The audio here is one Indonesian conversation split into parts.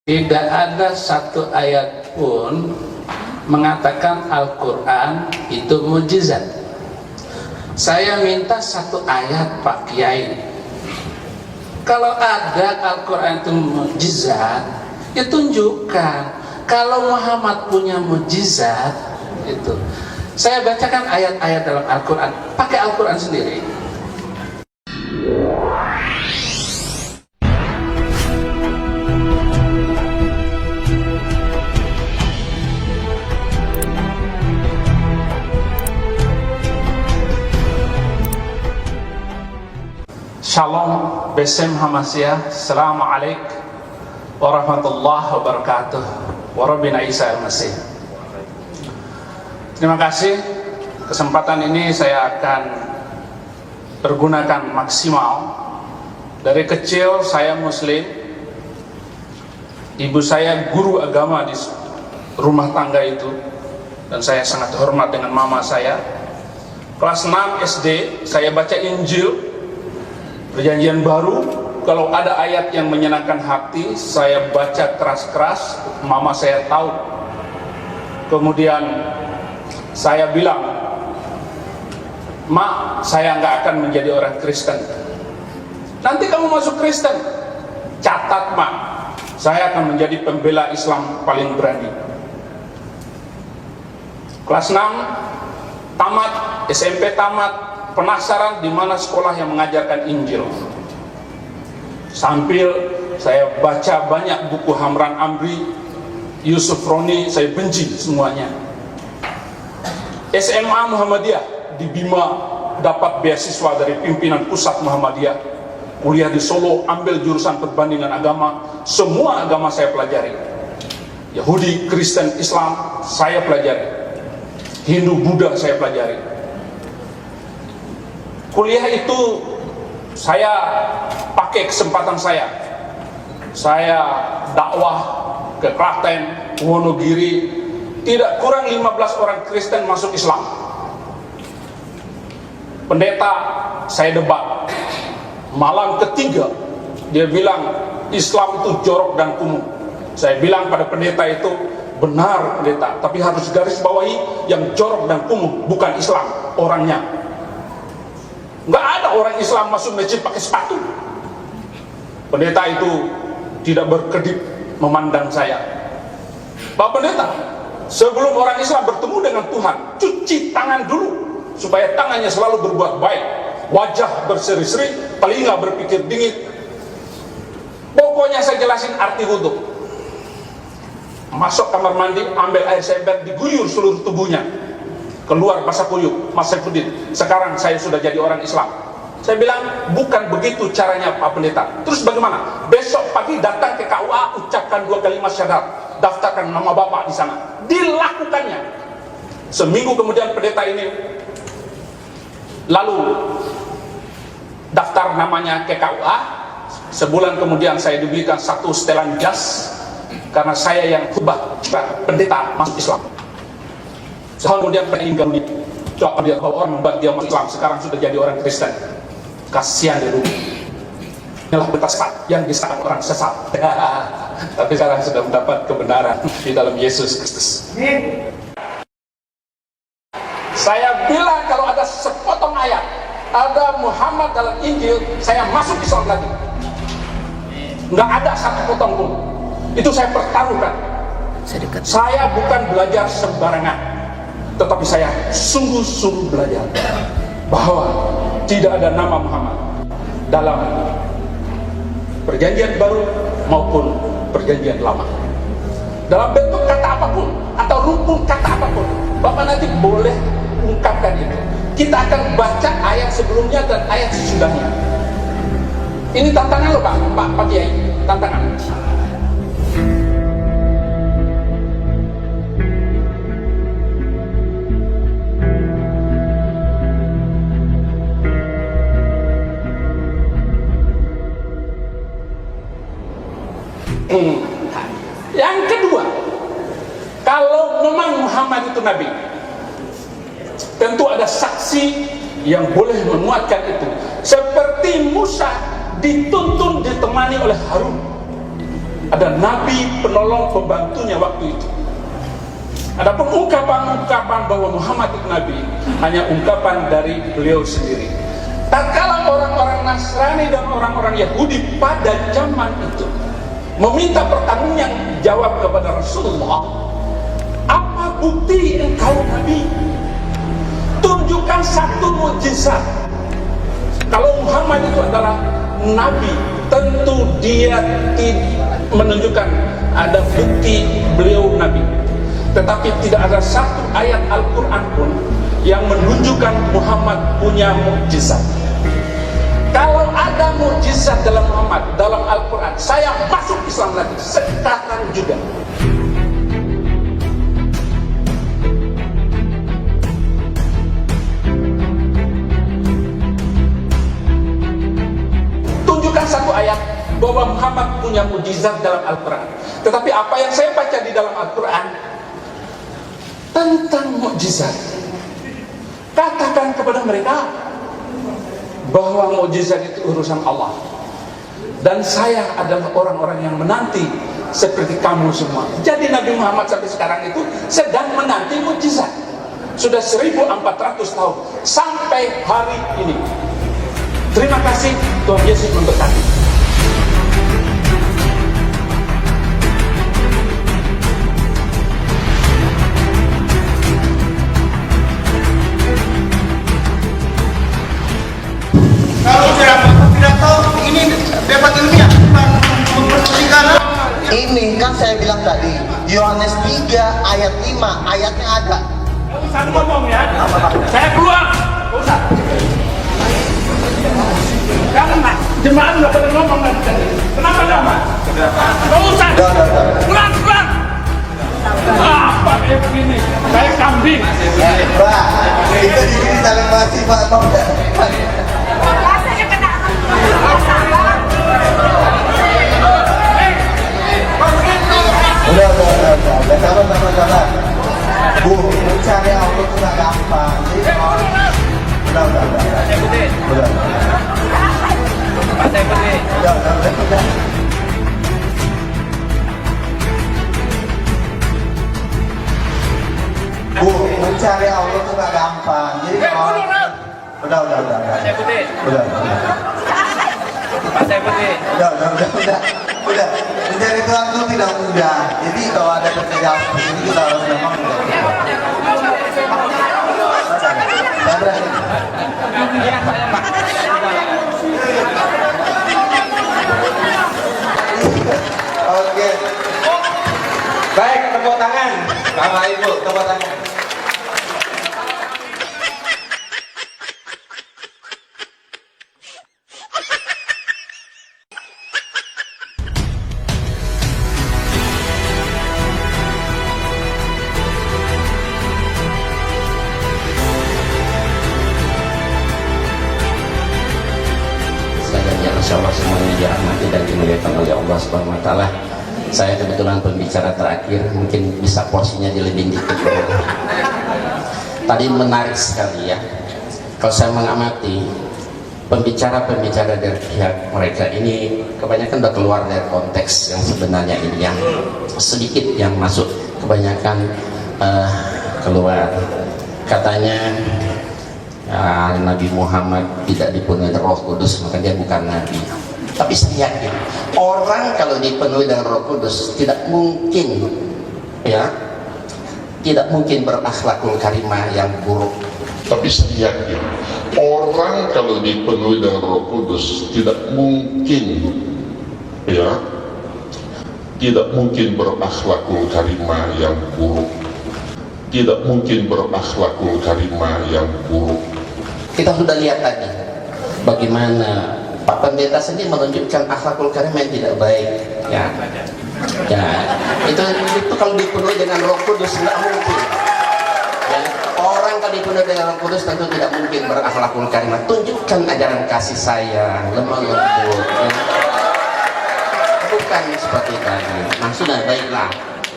Tidak ada satu ayat pun mengatakan Al-Quran itu mukjizat. Saya minta satu ayat Pak Kiai. Kalau ada Al-Quran itu mukjizat, ya tunjukkan. Kalau Muhammad punya mukjizat, itu. Saya bacakan ayat-ayat dalam Al-Quran, pakai Al-Quran sendiri. Shalom, Besem Hamasiyah, Assalamualaikum warahmatullahi wabarakatuh. Warabina Isa al-Masih. Terima kasih. Kesempatan ini saya akan pergunakan maksimal. Dari kecil saya Muslim. Ibu saya guru agama di rumah tangga itu, dan saya sangat hormat dengan mama saya. Kelas 6 SD saya baca Injil Perjanjian Baru. Kalau ada ayat yang menyenangkan hati, saya baca keras-keras, mama saya tahu. Kemudian saya bilang, "Mak, saya nggak akan menjadi orang Kristen." "Nanti kamu masuk Kristen." "Catat, Mak, saya akan menjadi pembela Islam paling berani." Kelas 6 tamat, SMP tamat, penasaran di mana sekolah yang mengajarkan Injil. Sambil saya baca banyak buku Hamran Amri, Yusuf Roni, saya benci semuanya. SMA Muhammadiyah di Bima, dapat beasiswa dari pimpinan pusat Muhammadiyah. Kuliah di Solo, ambil jurusan perbandingan agama. Semua agama saya pelajari. Yahudi, Kristen, Islam saya pelajari. Hindu, Buddha saya pelajari. Kuliah itu saya pakai kesempatan saya dakwah ke Klaten, Wonogiri. Tidak kurang 15 orang Kristen masuk Islam. Pendeta saya debat. Malam ketiga dia bilang Islam itu jorok dan kumuh. Saya bilang pada pendeta itu, "Benar pendeta, tapi harus garis bawahi yang jorok dan kumuh bukan Islam, orangnya." Nggak ada orang Islam masuk masjid pakai sepatu. Pendeta itu tidak berkedip memandang saya. "Pak Pendeta, sebelum orang Islam bertemu dengan Tuhan, cuci tangan dulu supaya tangannya selalu berbuat baik, wajah berseri-seri, telinga berpikir dingin." Pokoknya saya jelasin arti wudhu. Masuk kamar mandi, ambil air sember, diguyur seluruh tubuhnya. Keluar basah kuyup, Mas Saifuddin, "Sekarang saya sudah jadi orang Islam." Saya bilang, "Bukan begitu caranya Pak Pendeta." "Terus bagaimana?" "Besok pagi datang ke KUA, ucapkan 2 kalimat syahadat, daftarkan nama Bapak di sana." Dilakukannya. Seminggu kemudian pendeta ini lalu daftar namanya ke KUA. Sebulan kemudian saya diberikan 1 setelan jas karena saya yang khutbah pendeta masuk Islam. Kemudian peninggal di coba dia bahwa orang membuat dia masuk Islam, sekarang sudah jadi orang Kristen. Kasihan dia dulu. Inilah berita sesat yang disangka orang sesat. Tapi sekarang sudah mendapat kebenaran di dalam Yesus Kristus. Saya bilang kalau ada sepotong ayat, ada Muhammad dalam Injil, saya masuk Islam lagi. Nggak ada satu potong pun. Itu saya pertaruhkan. Saya bukan belajar sembarangan, tetapi saya sungguh-sungguh belajar bahwa tidak ada nama Muhammad dalam Perjanjian Baru maupun Perjanjian Lama, dalam bentuk kata apapun atau rumpun kata apapun. Bapak nanti boleh ungkapkan itu. Kita akan baca ayat sebelumnya dan ayat sesudahnya. Ini tantangan loh Pak Kiai, tantangan. Yang kedua, kalau memang Muhammad itu Nabi, tentu ada saksi yang boleh menguatkan itu. Seperti Musa dituntun ditemani oleh Harun. ada nabi penolong pembantunya waktu itu. Ada ungkapan-ungkapan bahwa Muhammad itu nabi, hanya ungkapan dari beliau sendiri. Tatkala orang-orang Nasrani dan orang-orang Yahudi pada zaman itu meminta pertanyaan jawab kepada Rasulullah, apa bukti engkau nabi? Tunjukkan satu mukjizat. Kalau Muhammad itu adalah nabi, tentu dia menunjukkan ada bukti beliau nabi. Tetapi tidak ada satu ayat Al-Quran pun yang menunjukkan Muhammad punya mukjizat. Kalau ada mukjizat dalam Muhammad, dalam Al-Quran, saya masuk Islam lagi sekarang juga. Tunjukkan satu ayat bahwa Muhammad punya mukjizat dalam Al-Quran. Tetapi apa yang saya baca di dalam Al-Quran tentang mukjizat, katakan kepada mereka bahwa mukjizat itu urusan Allah, dan saya adalah orang-orang yang menanti seperti kamu semua. Jadi Nabi Muhammad sampai sekarang itu sedang menanti mukjizat. Sudah 1400 tahun sampai hari ini. Terima kasih, Tuhan Yesus memberkati. Kalau tidak tahu ini debat ilmiah bukan mempersekusikan. Ini kan saya bilang tadi, Yohanes 3 ayat 5, ayatnya ada. Ustaz ngomong ya, saya keluar. Ustaz, jangan Pak, jemaat nggak boleh ngomong lagi. Kenapa lama? Ustaz, keluar. Apa kayak begini? Saya kambing. Pak, kita di sini saling mati Pak. Udah, sabar. Bu, mencari Allah itu gak gampang. Udah. Bu, mencari Allah itu gak gampang. Jadi udah. Mencari Tuhan itu tidak mudah. Jadi kalau ada pekerjaan seperti ini kita harus memang Oke. Baik, tepuk tangan. Bapak Ibu, tepuk tangan. Insyaallah semuanya dirahmati dan dimuliakan oleh Allah Subhanahu wa taala. Saya kebetulan pembicara terakhir, mungkin bisa porsinya dilebih dikit. Tadi menarik sekali ya. Kalau saya mengamati pembicara-pembicara dari pihak mereka ini kebanyakan udah keluar dari konteks yang sebenarnya ini, yang sedikit yang masuk, kebanyakan keluar. Katanya Nabi Muhammad tidak dipenuhi dengan Roh Kudus, maka dia bukan Nabi. Tapi saya yakin orang kalau dipenuhi dengan Roh Kudus tidak mungkin berakhlakul karimah yang buruk. Tapi saya yakin orang kalau dipenuhi dengan Roh Kudus tidak mungkin berakhlakul karimah yang buruk. Tidak mungkin berakhlakul karimah yang buruk. Kita sudah lihat tadi bagaimana Pak Pendeta sendiri menunjukkan akhlakul karimah yang tidak baik. Itu kalau dipenuhi dengan Roh Kudus tidak mungkin. Orang kalau dipenuhi dengan Roh Kudus tentu tidak mungkin berakhlakul karimah. Tunjukkan ajaran kasih sayang, lemah lembut. Bukan seperti tadi. Maksudnya baiklah.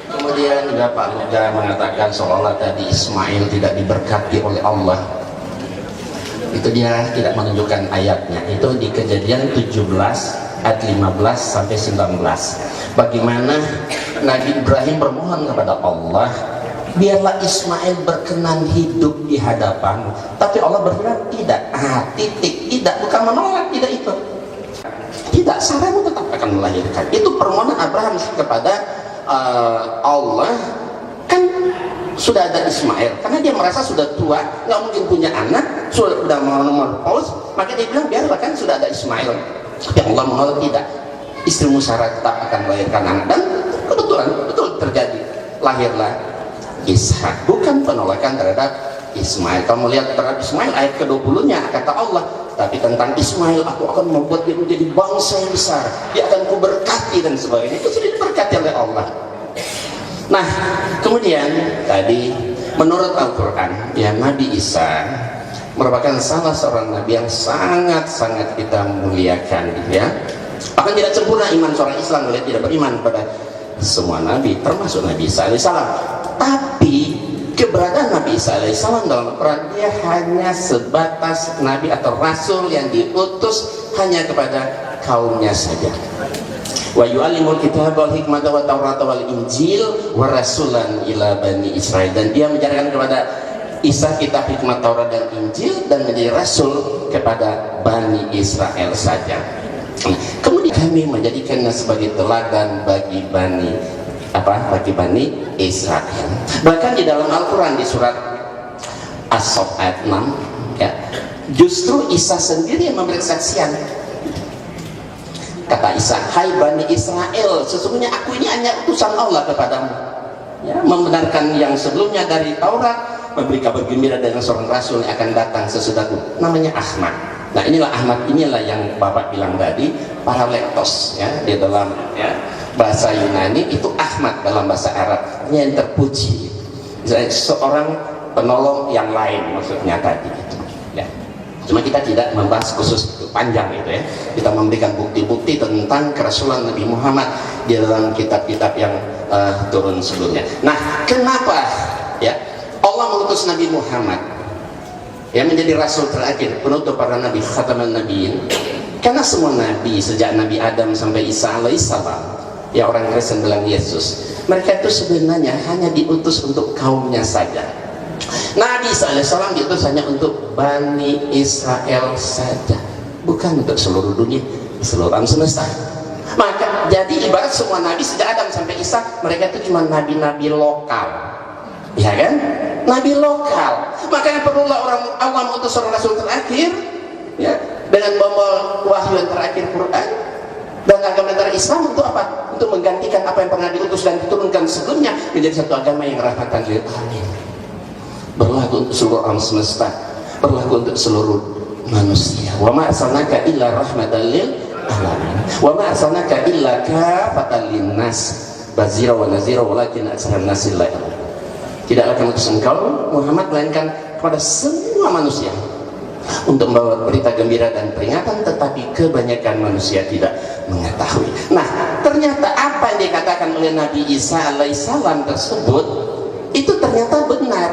Kemudian juga Pak Luga mengatakan seolah tadi Ismail tidak diberkati oleh Allah. Itu dia tidak menunjukkan ayatnya. Itu di Kejadian 17 ayat 15 sampai 19. Bagaimana Nabi Ibrahim bermohon kepada Allah, biarlah Ismail berkenan hidup di hadapan. Tapi Allah berfirman tidak. Titik. Tidak, bukan menolak, tidak itu. Tidak, Sarahmu tetap akan melahirkan. Itu permohonan Abraham kepada Allah. Kan sudah ada Ismail, karena dia merasa sudah tua, nggak mungkin punya anak, sudah mau paus, maka dia bilang biarlah, kan sudah ada Ismail. Tapi Allah menolak, tidak. Istrimu Sarah tetap akan melahirkan anak, dan kebetulan betul terjadi, lahirlah Ishak. Bukan penolakan terhadap Ismail. Kamu lihat terhadap Ismail ayat ke-20-nya, kata Allah, tapi tentang Ismail aku akan membuat dia menjadi bangsa yang besar, dia akan kuberkati dan sebagainya. Itu sudah diberkati oleh Allah. Nah, kemudian tadi menurut Al-Quran, ya, Nabi Isa merupakan salah seorang nabi yang sangat-sangat kita muliakan, ya. Bahkan tidak sempurna iman seorang Islam kalau tidak beriman pada semua nabi, termasuk Nabi Isa alaihissalam. Tapi keberadaan Nabi Isa alaihissalam dalam Al-Quran, dia hanya sebatas nabi atau rasul yang diutus hanya kepada kaumnya saja. Wa yu'allimul kitab wal hikmata wa tawrata wal injil wa rasulan ila bani Israel. Dan dia mengajarkan kepada Isa kitab, hikmat, Taurat dan Injil, dan menjadi rasul kepada Bani Israel saja. Kemudian kami menjadikannya sebagai teladan bagi Bani Israel. Bahkan di dalam Al-Quran di surat As-Saff ayat 6, ya, justru Isa sendiri yang memberi kesaksian. Kata Isa, hai Bani Israel, sesungguhnya aku ini hanya utusan Allah kepadamu, ya, membenarkan yang sebelumnya dari Taurat, memberi kabar gembira dengan seorang rasul yang akan datang sesudahku, namanya Ahmad. Nah, inilah Ahmad, inilah yang Bapak bilang tadi, paralektos, ya, di dalam, ya, bahasa Yunani itu Ahmad, dalam bahasa Arab yang terpuji, seorang penolong yang lain maksudnya tadi itu, ya. Cuma kita tidak membahas khusus panjang itu, ya. Kita memberikan bukti-bukti tentang kerasulan Nabi Muhammad di dalam kitab-kitab yang turun sebelumnya. Nah, kenapa, ya, Allah mengutus Nabi Muhammad yang menjadi rasul terakhir, penutup para nabi, khataman nabiin? Karena semua nabi sejak Nabi Adam sampai Isa alaihissalam, ya, orang Kristen bilang Yesus, mereka itu sebenarnya hanya diutus untuk kaumnya saja. Nabi Isa alaihissalam diutus hanya untuk Bani Israel saja, bukan untuk seluruh dunia, seluruh alam semesta. Maka jadi ibarat semua nabi sejak Adam sampai Isa, mereka itu cuma nabi-nabi lokal, ya kan? Nabi lokal. Makanya perlulah orang awam utus seorang rasul terakhir, ya, dengan membawa wahyu yang terakhir Quran dan agama antara Islam. Untuk apa? Untuk menggantikan apa yang pernah diutus dan diturunkan sebelumnya menjadi satu agama yang rahmatan lil alamin, berlaku untuk seluruh alam semesta, berlaku untuk seluruh manusia. Wa ma arsalnaka illa rahmatan lil alamin wa ma arsalnaka illa kafatan linnas bazira wa nazira walakin aktsaran nasi la ya'lamun. Tidaklah kami utus engkau Muhammad melainkan kepada semua manusia untuk membawa berita gembira dan peringatan, tetapi kebanyakan manusia tidak mengetahui. Nah, ternyata apa yang dikatakan oleh Nabi Isa alaihissalam tersebut itu ternyata benar.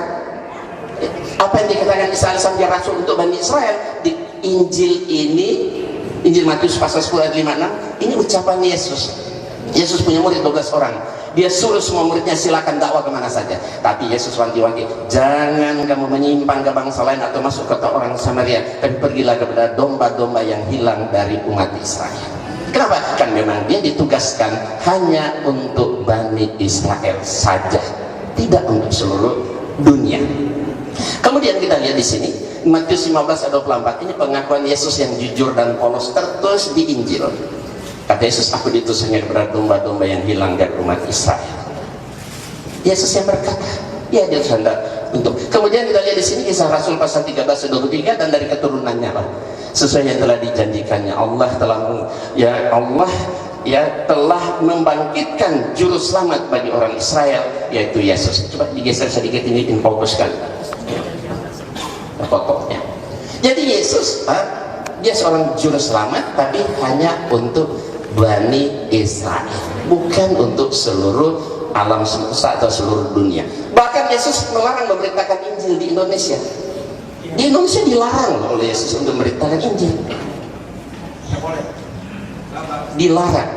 Apa yang dikatakan Isa alaihissalam dia rasul untuk Bani Israel di Injil ini, Injil Matius pasal 10 ayat 56, ini ucapan Yesus. Yesus punya murid 12 orang. Dia suruh semua muridnya silakan dakwah kemana saja. Tapi Yesus wanti-wanti, jangan kamu menyimpang ke bangsa lain atau masuk ke orang Samaria, tapi pergilah kepada domba-domba yang hilang dari umat Israel. Kenapa? Kan memang dia ditugaskan hanya untuk Bani Israel saja, tidak untuk seluruh dunia. Kemudian kita lihat di sini Matius 15 ayat 24, ini pengakuan Yesus yang jujur dan polos tertulis di Injil. Kata Yesus, aku diutus hanya kepada domba-domba yang hilang dari umat Israel. Yesus yang berkata, ya, dia hendak untuk. Kemudian kita lihat di sini Kisah Rasul pasal 13-23, dan dari keturunannya lah, sesuai yang telah dijanjikannya, Allah telah membangkitkan juru selamat bagi orang Israel, yaitu Yesus. Coba digeser sedikit ini, fokuskan fotonya. Jadi Yesus, dia seorang juru selamat, tapi hanya untuk Bani Israel, bukan untuk seluruh alam semesta atau seluruh dunia. Bahkan Yesus melarang memberitakan Injil di Indonesia. Di Indonesia dilarang oleh Yesus untuk memberitakan Injil. Dilarang.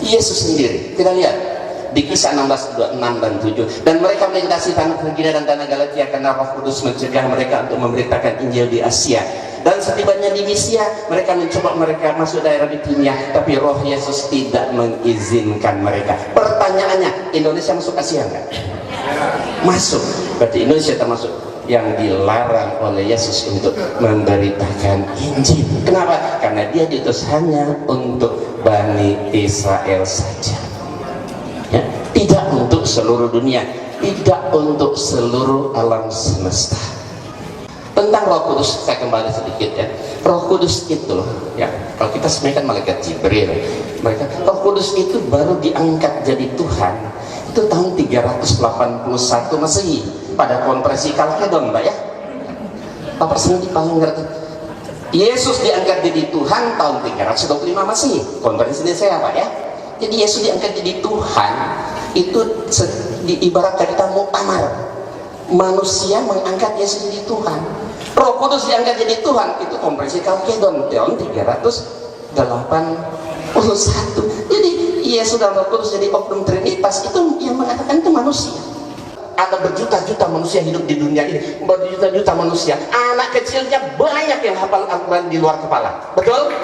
Yesus sendiri, kita lihat di Kisah 16:26 dan 7. Dan mereka melintasi tanah Frigia dan tanah Galatia karena Roh Kudus mencegah mereka untuk memberitakan Injil di Asia. Dan setibanya di Misia, mereka mencoba mereka masuk daerah Bitinia, tapi Roh Yesus tidak mengizinkan mereka. Pertanyaannya, Indonesia masuk Asia enggak? Masuk. Berarti Indonesia termasuk yang dilarang oleh Yesus untuk memberitakan Injil. Kenapa? Karena dia diutus hanya untuk Bani Israel saja, ya, tidak untuk seluruh dunia, tidak untuk seluruh alam semesta. Tentang Roh Kudus saya kembali sedikit ya. Roh Kudus itu ya, kalau kita sebenarnya kan malaikat Jibril, mereka Roh Kudus itu baru diangkat jadi Tuhan itu tahun 381 Masehi pada konferensi Kalkedon, Mbak ya. Bapak sendiri paling ngerti. Yesus diangkat jadi Tuhan tahun 325 Masehi. Konferensi ini saya Pak ya. Jadi Yesus diangkat jadi Tuhan itu diibaratkan kita muktamar. Manusia mengangkat Yesus jadi Tuhan. Roh Kudus diangkat jadi Tuhan itu konferensi Kalkedon tahun 381. Jadi Yesus dan Roh Kudus jadi oknum Trinitas itu yang mengatakan itu manusia. Ada berjuta-juta manusia hidup di dunia ini, berjuta-juta manusia, anak kecilnya banyak yang hafal Al-Quran di luar kepala, betul?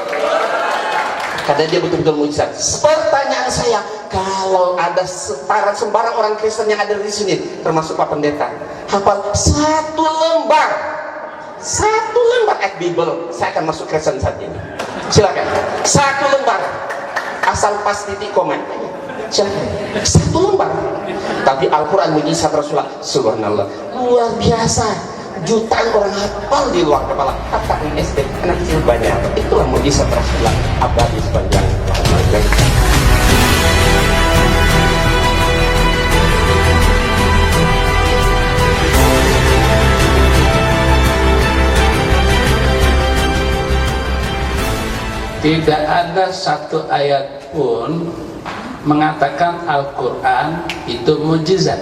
Karena dia betul-betul mujizat. Pertanyaan saya, kalau ada sembarang orang Kristen yang ada di sini, termasuk Pak Pendeta, hafal satu lembar ayat Bible, saya akan masuk Kristen saat ini. Silakan, satu lembar, asal pas titik koma. Silakan, satu lembar. Tapi Al-Quran mujizat Rasulullah, subhanallah, luar biasa. Jutaan orang hafal di luar kepala. Apa SD, anak kecil banyak. Itulah mujizat Rasulullah abadi sepanjang zaman. Tidak ada satu ayat pun mengatakan Al-Quran itu mujizat.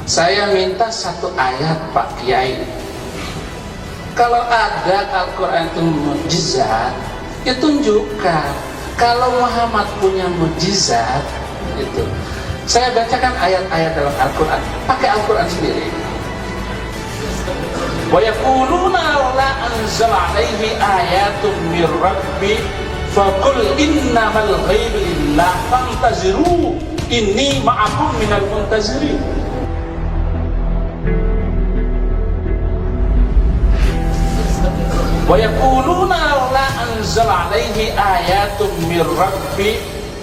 Saya minta satu ayat Pak Kiai. Kalau ada Al-Quran itu mujizat, ya tunjukkan. Kalau Muhammad punya mujizat, itu. Saya bacakan ayat-ayat dalam Al-Quran. Pakai Al-Quran sendiri. Wa yaquluna la anzala alaihi ayatun mir rabbi faqul innamal ghaibu lillah fantaziru inni ma'akum minal muntazirin. Wa yaquluna la anzala alaihi ayatun mir rabbi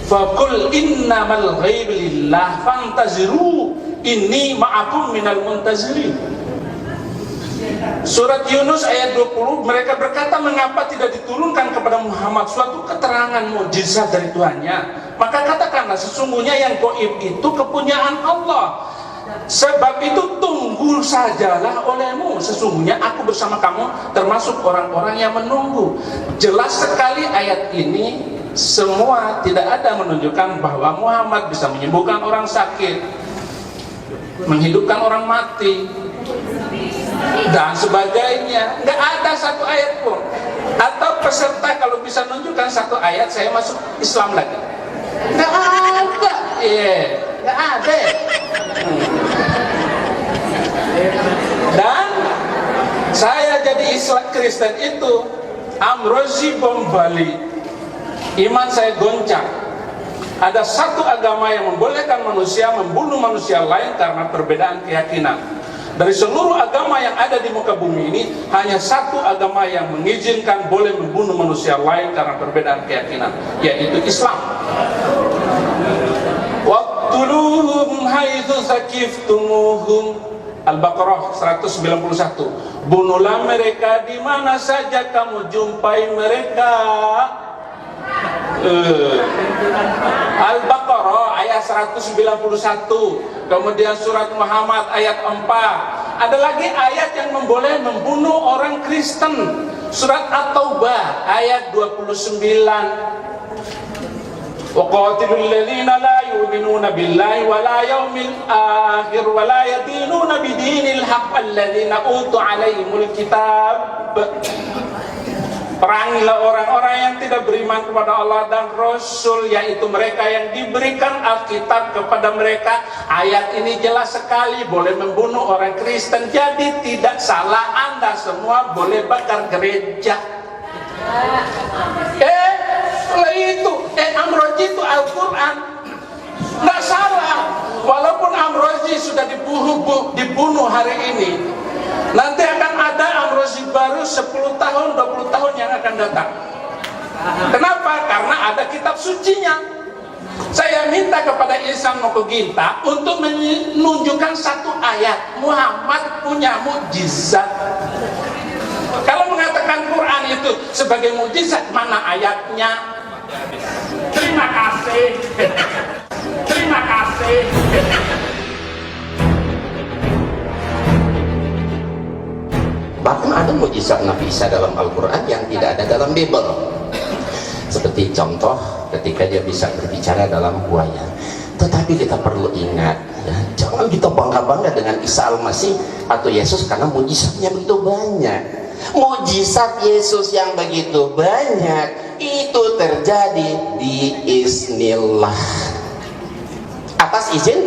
faqul innamal ghaibu lillah fantaziru inni ma'akum minal muntazirin. Surat Yunus ayat 20, mereka berkata, mengapa tidak diturunkan kepada Muhammad suatu keterangan mukjizat dari Tuhannya? Maka katakanlah, sesungguhnya yang gaib itu kepunyaan Allah. Sebab itu tunggu sajalah olehmu, sesungguhnya aku bersama kamu termasuk orang-orang yang menunggu. Jelas sekali ayat ini semua tidak ada menunjukkan bahwa Muhammad bisa menyembuhkan orang sakit, menghidupkan orang mati, dan sebagainya. Nggak ada satu ayat pun. Atau peserta kalau bisa menunjukkan satu ayat, saya masuk Islam lagi. Nggak ada. Nggak ada. Dan saya jadi Islam Kristen itu Amrozi bom Bali, iman saya goncang. Ada satu agama yang membolehkan manusia membunuh manusia lain karena perbedaan keyakinan. Dari seluruh agama yang ada di muka bumi ini, hanya satu agama yang mengizinkan boleh membunuh manusia lain karena perbedaan keyakinan, yaitu Islam. Waqtuluhum haitsu saqiftumuhum. Al-Baqarah 191. Bunuhlah mereka di mana saja kamu jumpai mereka. Al-Baqarah ayat 191. Kemudian surat Muhammad ayat 4. Ada lagi ayat yang memboleh membunuh orang Kristen. Surat At-Taubah ayat 29. وَقَاتِلُوا الَّذِينَ لَا يُؤْمِنُونَ بِاللَّهِ وَلَا يَوْمِ الْآخِرِ وَلَا يَدِينُونَ بِدِينِ الْحَقِّ الَّذِينَ أُوتُوا عَلَيْهِمُ الْكِتَابَ. Perangilah orang-orang yang tidak beriman kepada Allah dan Rasul, yaitu mereka yang diberikan Alkitab kepada mereka. Ayat ini jelas sekali, boleh membunuh orang Kristen. Jadi tidak salah, Anda semua boleh bakar gereja. Amrozi itu Al-Quran, nggak salah. Walaupun Amrozi sudah dibunuh hari ini, nanti akan ada Amrozi baru 10 tahun, 20 tahun yang akan datang. Kenapa? Karena ada kitab sucinya. Saya minta kepada Ihsan Mokoginta untuk menunjukkan satu ayat. Muhammad punya mukjizat. Kalau mengatakan Quran itu sebagai mukjizat, mana ayatnya? Terima kasih. Terima kasih. Bahkan ada mukjizat Nabi Isa dalam Al-Quran yang tidak ada dalam Bible. Seperti contoh ketika dia bisa berbicara dalam buaya. Tetapi kita perlu ingat, ya, jangan kita bangga-bangga dengan Isa Al-Masih atau Yesus karena mukjizatnya begitu banyak. Mukjizat Yesus yang begitu banyak itu terjadi diiznillah, atas izin.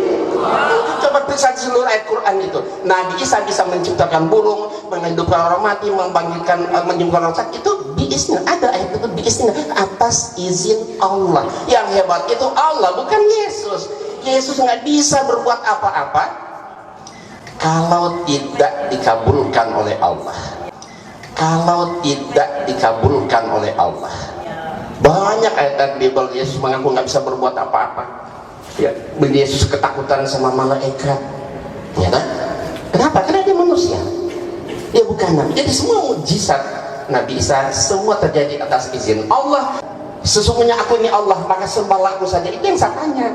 Coba periksa seluruh ayat Quran itu. Nabi Isa bisa menciptakan burung, menghidupkan orang mati, menyembuhkan orang sakit, itu biiznillah. Ada ayat itu biiznillah, atas izin Allah. Yang hebat itu Allah, bukan Yesus. Yesus nggak bisa berbuat apa-apa kalau tidak dikabulkan oleh Allah. Kalau tidak dikabulkan oleh Allah. Banyak ayat Bible Yesus mengaku nggak bisa berbuat apa-apa. Ya, Yesus ketakutan sama malaikat. Ya kan? Kenapa? Karena dia manusia. Dia bukan nabi. Jadi semua mukjizat Nabi Isa semua terjadi atas izin Allah. Sesungguhnya aku ini Allah, maka sembahlah aku saja. Itu yang saya tanya.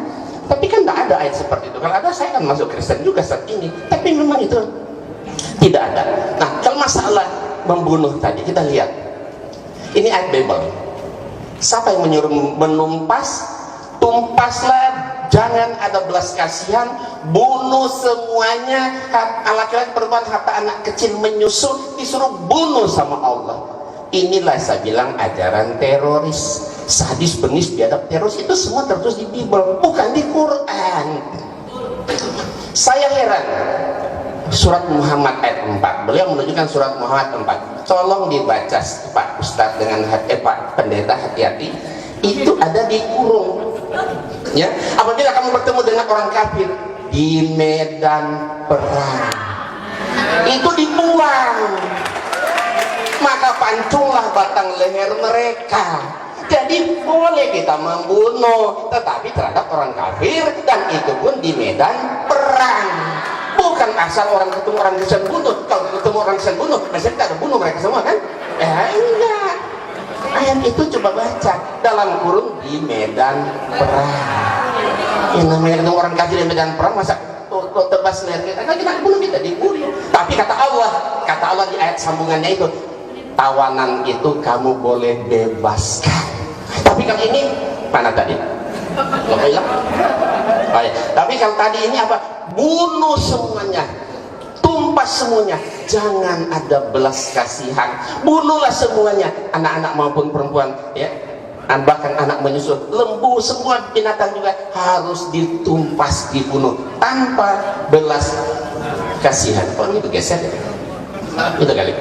Tapi kan tidak ada ayat seperti itu. Kalau ada, saya kan masuk Kristen juga saat ini. Tapi memang itu tidak ada. Nah, kalau masalah membunuh tadi, kita lihat ini ayat Bible. Siapa yang menyuruh menumpas? Tumpaslah, jangan ada belas kasihan, bunuh semuanya. Laki-laki, perempuan, harta, anak kecil menyusul, disuruh bunuh sama Allah. Inilah saya bilang ajaran teroris, sadis, benis, biadab. Teroris itu semua tertulis di Bible, bukan di Quran. Saya heran. Surat Muhammad ayat 4, beliau menunjukkan surat Muhammad 4. Tolong dibaca Pak Ustadz dengan Pak Pendeta, hati-hati. Itu ada di kurung. Ya, apabila kamu bertemu dengan orang kafir di medan perang, itu dibuang, maka pancunglah batang leher mereka. Jadi boleh kita membunuh, tetapi terhadap orang kafir, dan itu pun di medan perang. Bukan asal orang ketemu orang Kristen bunuh. Kalau ketemu orang Kristen bunuh, biasanya kita bunuh mereka semua kan? Enggak. Ayat itu coba baca dalam kurung di medan perang. Yang namanya ketemu orang kafir di medan perang, masa tebas leher kita? Kan kita bunuh, kita dibunuh. Tapi kata Allah di ayat sambungannya itu, tawanan itu kamu boleh bebaskan. Tapi kalau ini mana tadi? Tapi kalau tadi ini apa? Bunuh semuanya, tumpas semuanya, jangan ada belas kasihan, bunuhlah semuanya, anak-anak maupun perempuan, ya, bahkan anak menyusul, lembu, semua binatang juga harus ditumpas, dibunuh tanpa belas kasihan. Kok ini bergeser ya? Itu kali.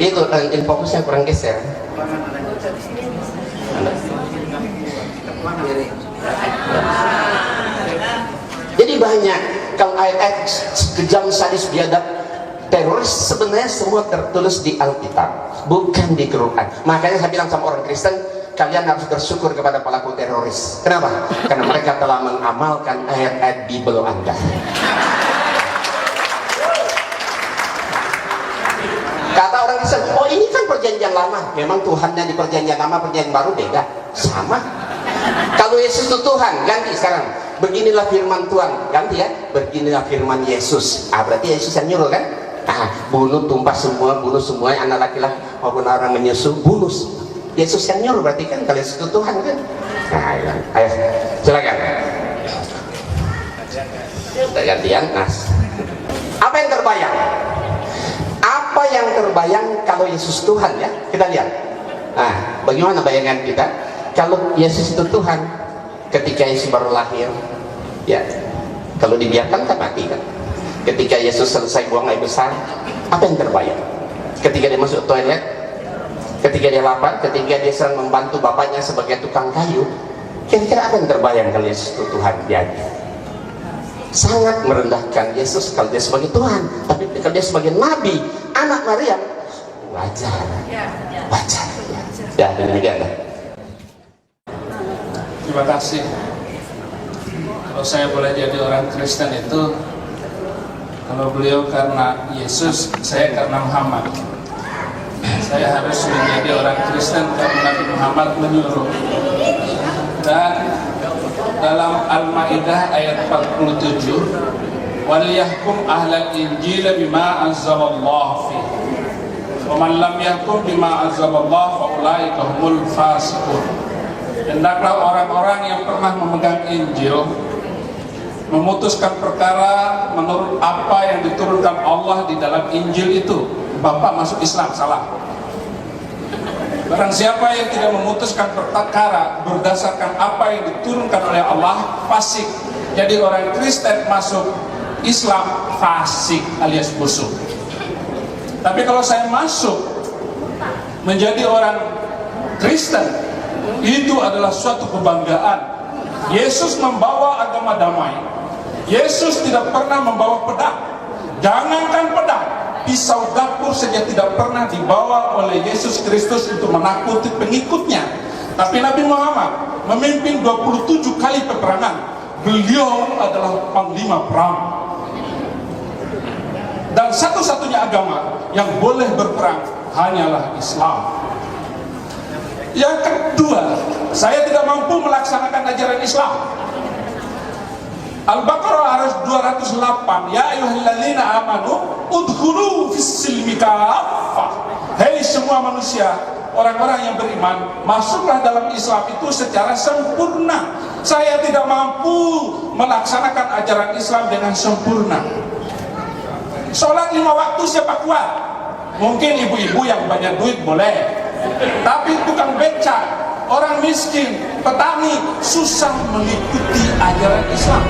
Itu fokusnya kurang geser. Jadi banyak kalau ayat-ayat kejam, sadis, biadab, teroris sebenarnya semua tertulis di Alkitab, bukan di Quran. Makanya saya bilang sama orang Kristen, kalian harus bersyukur kepada pelaku teroris. Kenapa? Karena mereka telah mengamalkan ayat-ayat Bible Anda. Kata orang Kristen, oh ini kan perjanjian lama. Memang Tuhannya di perjanjian lama, perjanjian baru beda. Sama. Kalau Yesus itu Tuhan, ganti sekarang. Beginilah firman Tuhan, ganti ya. Beginilah firman Yesus. Berarti Yesus yang nyuruh kan? Bunuh, tumpas semua, bunuh semua, anak laki-laki maupun orang menyusul, bunuh. Yesus yang nyuruh berarti kan, kalau Yesus itu Tuhan kan? Ayo, silakan. Kita gantian, apa yang terbayang? Apa yang terbayang kalau Yesus Tuhan ya? Kita lihat. Nah, bagaimana bayangan kita kalau Yesus itu Tuhan ketika Yesus baru lahir? Ya, kalau dibiarkan kan mati kan. Ketika Yesus selesai buang air besar, apa yang terbayang? Ketika dia masuk toilet, ketika dia lapar, ketika dia sedang membantu bapaknya sebagai tukang kayu, kira-kira apa yang terbayang kalau Yesus itu Tuhan dia? Sangat merendahkan Yesus kalau dia sebagai Tuhan, tapi kalau dia sebagai Nabi, anak Maryam, wajar, wajar. Ya, demikian. Terima kasih. Kalau saya boleh jadi orang Kristen itu, kalau beliau karena Yesus, saya karena Muhammad. Saya harus menjadi orang Kristen karena Nabi Muhammad menyuruh. Dan dalam Al-Maidah ayat 47, "Waliyahkum ahlal injil bima anzalallahu fi. Wa man lam yahkum bima anzalallahu fa ulaika humul fasiqun." Hendaklah orang-orang yang pernah memegang Injil memutuskan perkara menurut apa yang diturunkan Allah di dalam Injil itu. Bapak masuk Islam, salah. Barang siapa yang tidak memutuskan perkara berdasarkan apa yang diturunkan oleh Allah, fasik. Jadi orang Kristen masuk Islam, fasik alias busuk. Tapi kalau saya masuk menjadi orang Kristen, itu adalah suatu kebanggaan. Yesus membawa agama damai. Yesus tidak pernah membawa pedang. Jangankan pedang, pisau dapur saja tidak pernah dibawa oleh Yesus Kristus untuk menakuti pengikutnya. Tapi Nabi Muhammad memimpin 27 kali peperangan. Beliau adalah panglima perang. Dan satu-satunya agama yang boleh berperang hanyalah Islam. Yang kedua, saya tidak mampu melaksanakan ajaran Islam. Al-Baqarah ayat 208, "Ya ayyuhalladzina amanu udkhulu fis-silmi kaffah." Hei semua manusia, orang-orang yang beriman, masuklah dalam Islam itu secara sempurna. Saya tidak mampu melaksanakan ajaran Islam dengan sempurna. Sholat 5 waktu siapa kuat? Mungkin ibu-ibu yang banyak duit boleh. Tapi tukang becak, orang miskin, petani susah mengikuti ajaran Islam.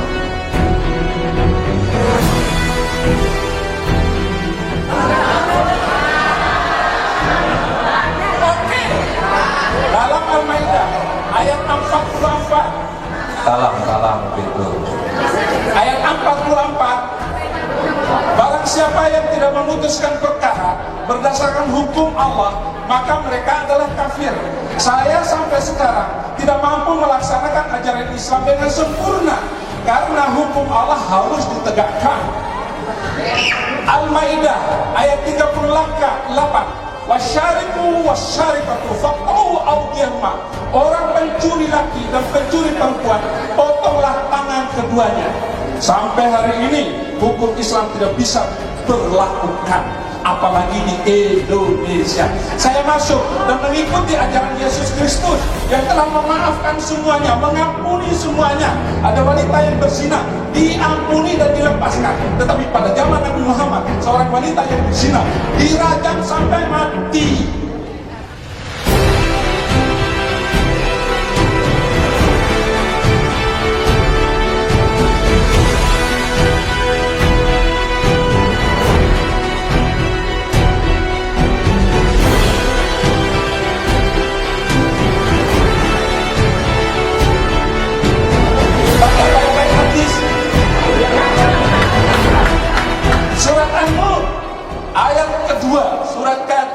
Oke. Dalam Al-Maidah ayat 44. Salam gitu. Ayat 44. Barang siapa yang tidak memutuskan perkara berdasarkan hukum Allah, maka mereka adalah kafir. Saya sampai sekarang tidak mampu melaksanakan ajaran Islam dengan sempurna karena hukum Allah harus ditegakkan. Al-Maidah ayat 38, "Wasyariku wasyarikatu faqtu awdiyahuma." Orang pencuri laki dan pencuri perempuan, potonglah tangan keduanya. Sampai hari ini hukum Islam tidak bisa berlakukan, apalagi di Indonesia. Saya masuk dan mengikuti ajaran Yesus Kristus yang telah memaafkan semuanya, mengampuni semuanya. Ada wanita yang berzina, diampuni dan dilepaskan. Tetapi pada zaman Nabi Muhammad, seorang wanita yang berzina dirajam sampai mati. Surat An-Nur ayat kedua, surat kan.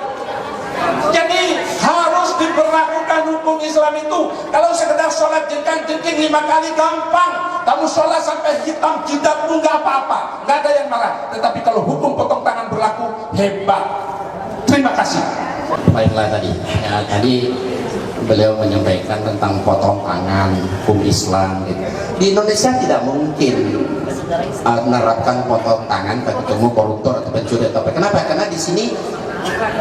Jadi harus diberlakukan hukum Islam itu. Kalau sekedar sholat jengkang-jengking 5 kali gampang. Kamu sholat sampai hitam jidat pun nggak apa-apa, nggak ada yang marah. Tetapi kalau hukum potong tangan berlaku, hebat. Terima kasih. Baiklah tadi beliau menyampaikan tentang potong tangan, hukum Islam gitu. Di Indonesia tidak mungkin menerapkan potong tangan bagi ketemu koruptor atau pencuri atau apa. Kenapa? Karena di sini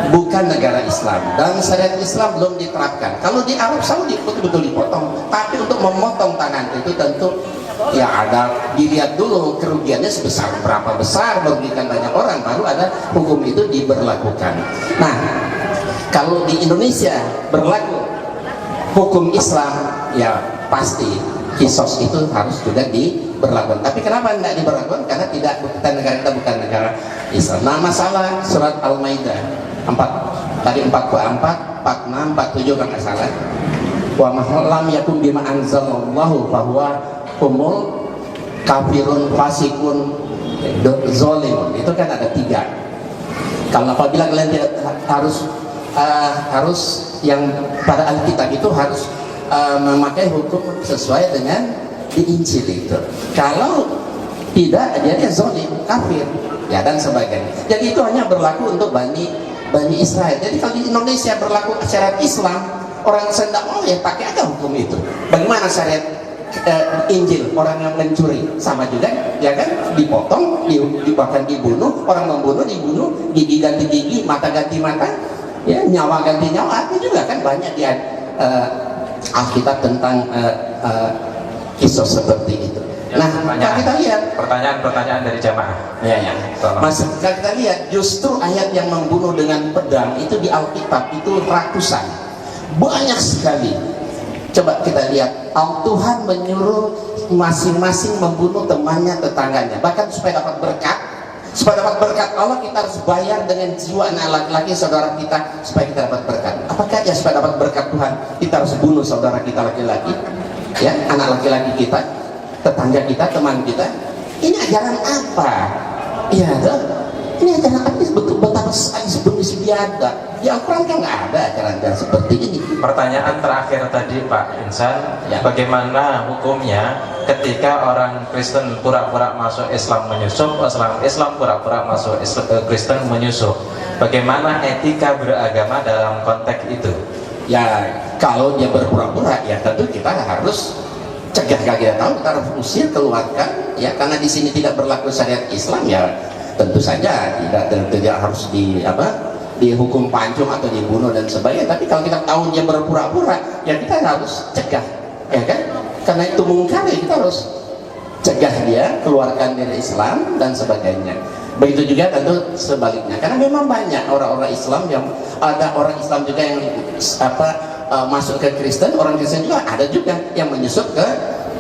bukan negara Islam dan syariat Islam belum diterapkan. Kalau di Arab Saudi betul-betul dipotong, tapi untuk memotong tangan itu tentu ya ada dilihat dulu kerugiannya sebesar berapa besar, merugikan banyak orang, baru ada hukum itu diberlakukan. Nah, Kalau di Indonesia berlaku hukum Islam, ya pasti kisos itu harus juga diberlakukan. Tapi kenapa tidak diberlakukan? Karena negara kita bukan negara Islam. Nah, masalah surat Al-Maidah 4 tadi 44, 46, 47 kalau nggak salah. Wa lam yakum bima anzalallahu bahwa humul kafirun fasikun zolimun. Itu kan ada 3. Kalau apabila kalian tidak harus yang pada Alkitab itu harus memakai hukum sesuai dengan di Injil itu. Kalau tidak, dia zolim, kafir, ya dan sebagainya. Jadi itu hanya berlaku untuk Bani Israel. Jadi kalau di Indonesia berlaku syariat Islam, orang yang tidak mau ya pakai aja hukum itu. Bagaimana syariat Injil, orang yang mencuri sama juga, ya kan, dipotong, bahkan dibunuh, orang membunuh dibunuh, gigi ganti gigi, mata ganti mata, ya nyawa ganti nyawa, itu juga kan banyak di Alkitab tentang kisah seperti itu. Nah, kalau kita lihat pertanyaan dari jamaah. Ya. Mas, kalau kita lihat justru ayat yang membunuh dengan pedang itu di Alkitab itu ratusan, banyak sekali. Coba kita lihat, Tuhan menyuruh masing-masing membunuh temannya, tetangganya, bahkan supaya dapat berkat. Supaya dapat berkat Allah, kita harus bayar dengan jiwa anak laki-laki saudara kita supaya kita dapat berkat. Apakah ya supaya dapat berkat Tuhan kita harus bunuh saudara kita laki-laki, ya, anak laki-laki kita, tetangga kita, teman kita? Ini ajaran apa? Ya, ini ajaran apa? Betapa sebelum ada di Al-Quran kan nggak ada ajaran-ajaran seperti ini. Pertanyaan terakhir tadi Pak Insan, Ya. bagaimana hukumnya ketika orang Kristen pura-pura masuk Islam menyusup, Islam pura-pura masuk Kristen menyusup? Bagaimana etika beragama dalam konteks itu? Ya, kalau dia berpura-pura, ya tentu kita harus cegah. Kalau kita tahu, kita harus usir, keluarkan, ya, karena di sini tidak berlaku syariat Islam, ya tentu saja tidak harus dihukum pancung atau dibunuh dan sebagainya. Tapi kalau kita tahu dia berpura-pura, ya kita harus cegah, ya kan? Karena itu mungkar, ya kita harus cegah dia, keluarkan dari Islam dan sebagainya. Begitu juga tentu sebaliknya, karena memang banyak orang-orang Islam yang ada orang Islam juga yang masuk ke Kristen, orang Kristen juga ada juga yang menyusup ke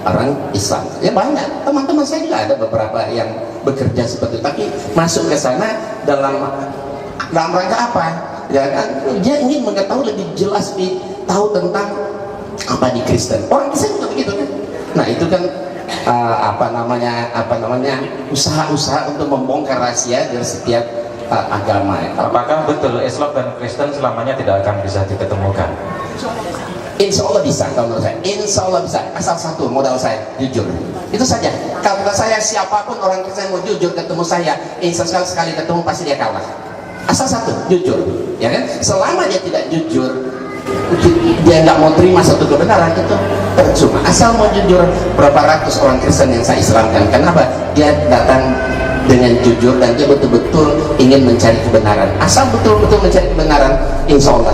orang Islam. Ya banyak, teman-teman saya juga ada beberapa yang bekerja seperti itu, tapi masuk ke sana dalam rangka apa? Ya kan, dia ingin mengetahui lebih jelas, tahu tentang apa di Kristen. Orang Kristen juga begitu kan. Nah itu kan usaha-usaha untuk membongkar rahasia dari setiap agama. Apakah betul Islam dan Kristen selamanya tidak akan bisa diketemukan? Insya Allah bisa, kalau menurut saya. Insya Allah bisa, asal satu, modal saya jujur. Itu saja. Kalau saya siapapun orang Kristen mau jujur ketemu saya, insya Allah sekali ketemu pasti dia kalah. Asal satu, jujur, ya kan? Selama dia tidak jujur, dia nggak mau terima satu kebenaran, itu percuma. Asal mau jujur, berapa ratus orang Kristen yang saya Islamkan, kenapa? Dia datang dengan jujur dan dia betul-betul ingin mencari kebenaran. Asal betul-betul mencari kebenaran, insya Allah.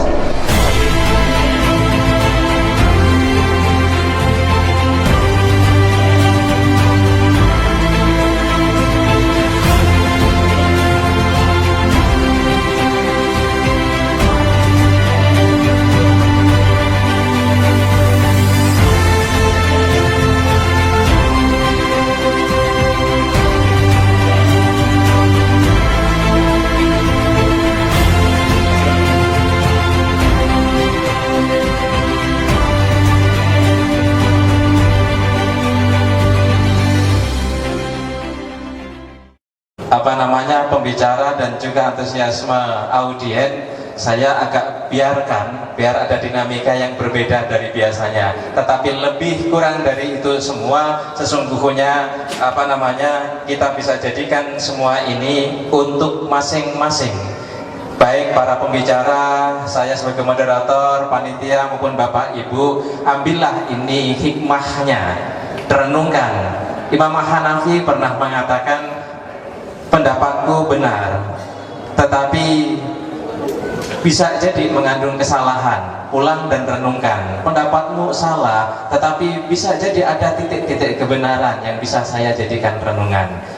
Pembicara dan juga antusiasme audien saya agak biarkan biar ada dinamika yang berbeda dari biasanya, tetapi lebih kurang dari itu semua sesungguhnya kita bisa jadikan semua ini untuk masing-masing, baik para pembicara, saya sebagai moderator, panitia maupun Bapak Ibu. Ambillah ini hikmahnya, renungkan. Imam Hanafi pernah mengatakan, pendapatku benar, tetapi bisa jadi mengandung kesalahan. Ulang dan renungkan. Pendapatmu salah, tetapi bisa jadi ada titik-titik kebenaran yang bisa saya jadikan renungan.